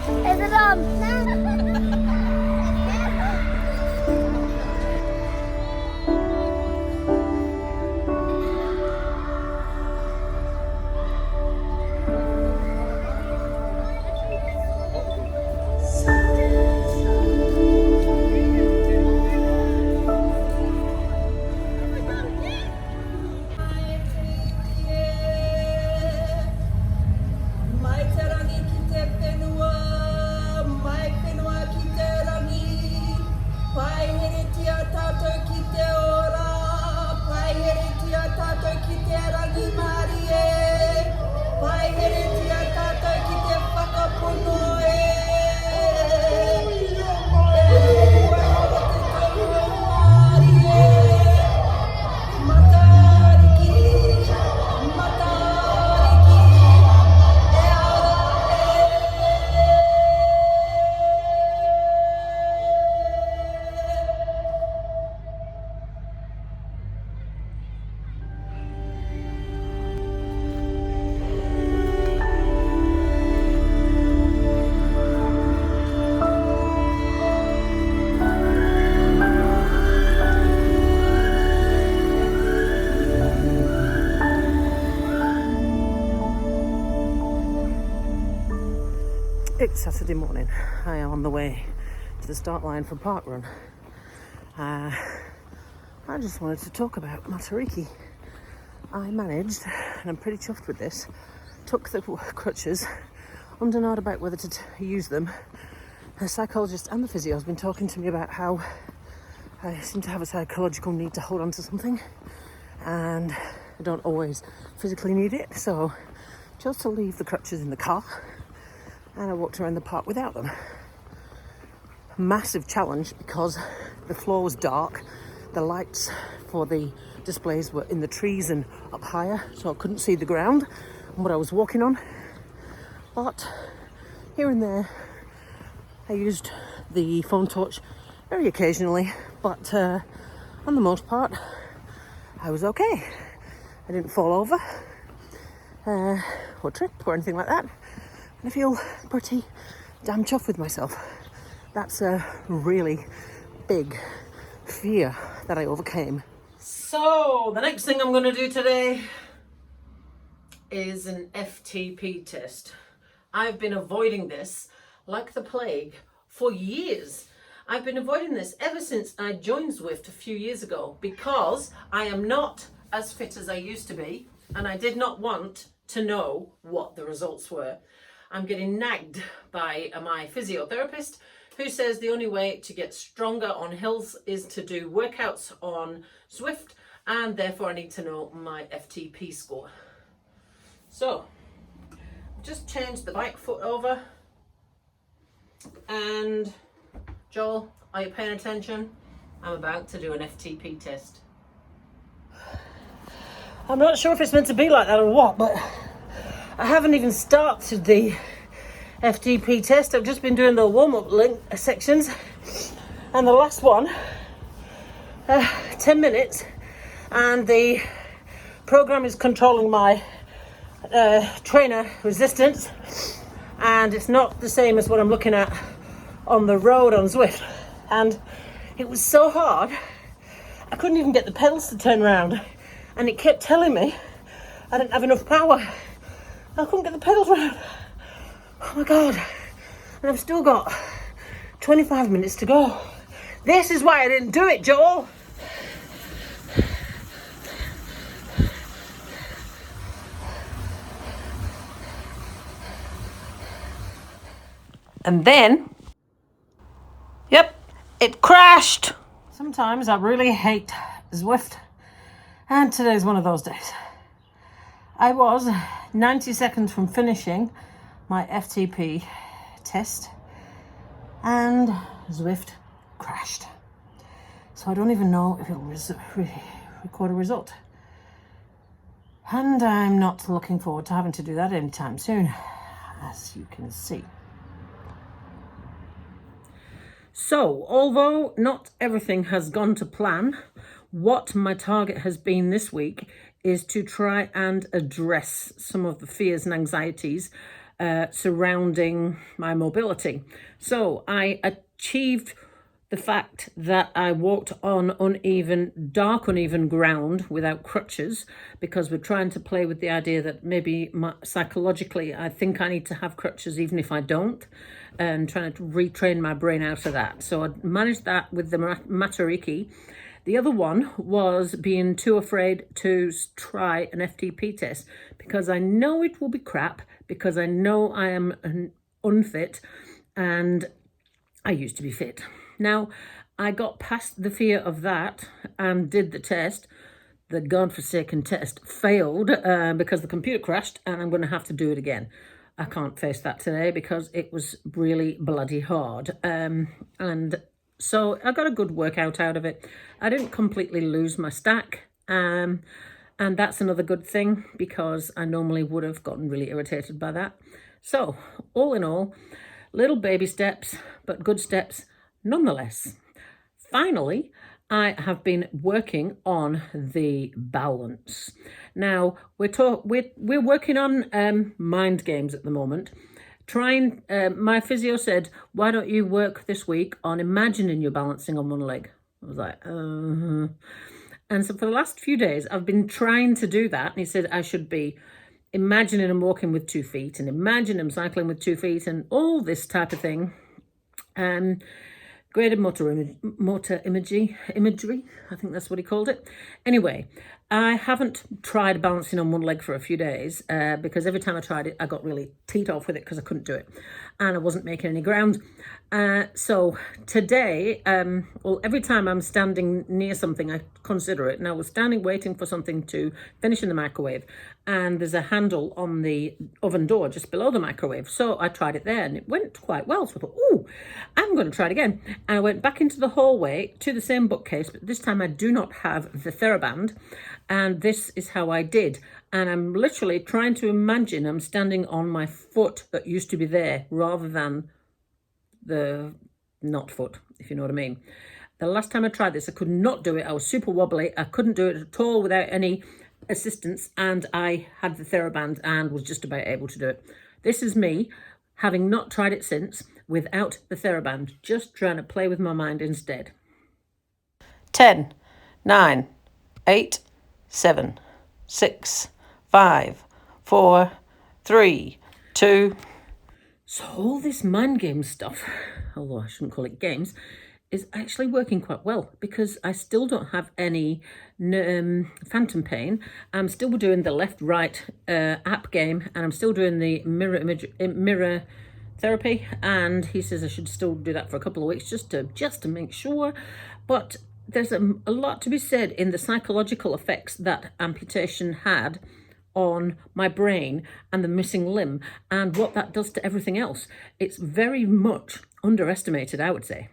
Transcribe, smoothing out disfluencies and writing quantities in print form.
Is it on? It's Saturday morning. I am on the way to the start line for Parkrun. I just wanted to talk about Matariki. I managed, and I'm pretty chuffed with this, took the crutches, unknown about whether to use them. The psychologist and the physio has been talking to me about how I seem to have a psychological need to hold on to something, and I don't always physically need it, so I chose to leave the crutches in the car. And I walked around the park without them. Massive challenge because the floor was dark. The lights for the displays were in the trees and up higher, so I couldn't see the ground and what I was walking on. But here and there, I used the phone torch very occasionally, but on the most part, I was okay. I didn't fall over or trip or anything like that. I feel pretty damn chuffed with myself. That's a really big fear that I overcame. So the next thing I'm going to do today is an FTP test. I've been avoiding this like the plague for years. I've been avoiding this ever since I joined Zwift a few years ago because I am not as fit as I used to be, and I did not want to know what the results were. I'm getting nagged by my physiotherapist, who says the only way to get stronger on hills is to do workouts on Zwift, and therefore I need to know my FTP score. So, just changed the bike foot over, and Joel, are you paying attention? I'm about to do an FTP test. I'm not sure if it's meant to be like that or what, but I haven't even started the FTP test. I've just been doing the warm-up sections, and the last one, 10 minutes, and the program is controlling my trainer resistance, and it's not the same as what I'm looking at on the road on Zwift. And it was so hard, I couldn't even get the pedals to turn around, and it kept telling me I didn't have enough power. I couldn't get the pedals round. Oh my God. And I've still got 25 minutes to go. This is why I didn't do it, Joel. And then, yep, it crashed. Sometimes I really hate Zwift, and today's one of those days. I was 90 seconds from finishing my FTP test, and Zwift crashed. So I don't even know if it will record a result. And I'm not looking forward to having to do that anytime soon, as you can see. So, although not everything has gone to plan, what my target has been this week is to try and address some of the fears and anxieties surrounding my mobility. So I achieved the fact that I walked on dark uneven ground without crutches, because we're trying to play with the idea that maybe psychologically I think I need to have crutches even if I don't, and trying to retrain my brain out of that. So I managed that with the Matariki. The other one was being too afraid to try an FTP test, because I know it will be crap, because I know I am unfit, and I used to be fit. Now, I got past the fear of that and did the test. The godforsaken test failed because the computer crashed, and I'm going to have to do it again. I can't face that today because it was really bloody hard. And so I got a good workout out of it. I didn't completely lose my stack. And that's another good thing, because I normally would have gotten really irritated by that. So all in all, little baby steps, but good steps nonetheless. Finally, I have been working on the balance. Now, we're working on mind games at the moment. My physio said, why don't you work this week on imagining you're balancing on one leg? I was like, And so for the last few days, I've been trying to do that. And he said I should be imagining I'm walking with 2 feet, and imagine I'm cycling with 2 feet, and all this type of thing. Graded motor imagery, I think that's what he called it. Anyway, I haven't tried balancing on one leg for a few days because every time I tried it, I got really teed off with it because I couldn't do it. And I wasn't making any ground. So today, every time I'm standing near something, I consider it. And I was standing waiting for something to finish in the microwave. And there's a handle on the oven door just below the microwave. So I tried it there and it went quite well. So I thought, oh, I'm going to try it again. And I went back into the hallway to the same bookcase, but this time I do not have the TheraBand. And this is how I did. And I'm literally trying to imagine I'm standing on my foot that used to be there rather than the not foot, if you know what I mean. The last time I tried this, I could not do it. I was super wobbly. I couldn't do it at all without any assistance. And I had the TheraBand and was just about able to do it. This is me, having not tried it since, without the TheraBand, just trying to play with my mind instead. 10, 9, 8, 7, 6, 5, 4, 3, 2. So all this mind game stuff, although I shouldn't call it games, is actually working quite well, because I still don't have any phantom pain. I'm still doing the left-right app game, and I'm still doing the mirror therapy, and he says I should still do that for a couple of weeks just to make sure. But there's a lot to be said in the psychological effects that amputation had on my brain and the missing limb, and what that does to everything else. It's very much underestimated, I would say.